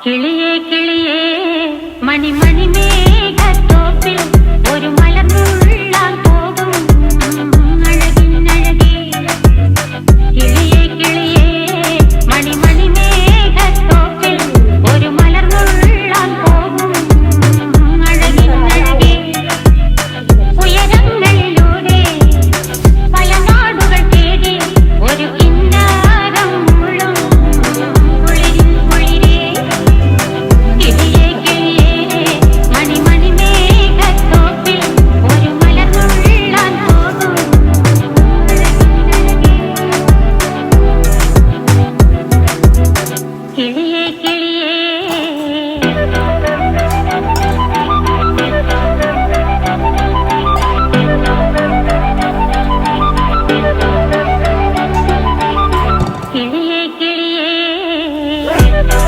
കിളിയേ കിളിയേ മണിമണി മേഘത്തോപ്പിൽ ഒരു മലർന്നുള്ളാൻ പോകും അഴകിനഴകേ. കിളിയേ കിളിയേ മണിമണി മേഘത്തോപ്പിൽ ഒരു മലർന്നുള്ളാൻ പോകും അഴകിനഴകേ. ഉയരങ്ങളിലൂടെ പല നാടുകൾ തേടി ഒരു കിന്നാരം മുള്ളും കുളിരിൻ കുളിരേ. കിളിയേ കിളിയേ മണിമണി മേഘത്തോപ്പിൽ ഒരു മലർന്നുള്ളാൻ പോകും അഴകിനഴകേ. കിളിയേ കിളിയേ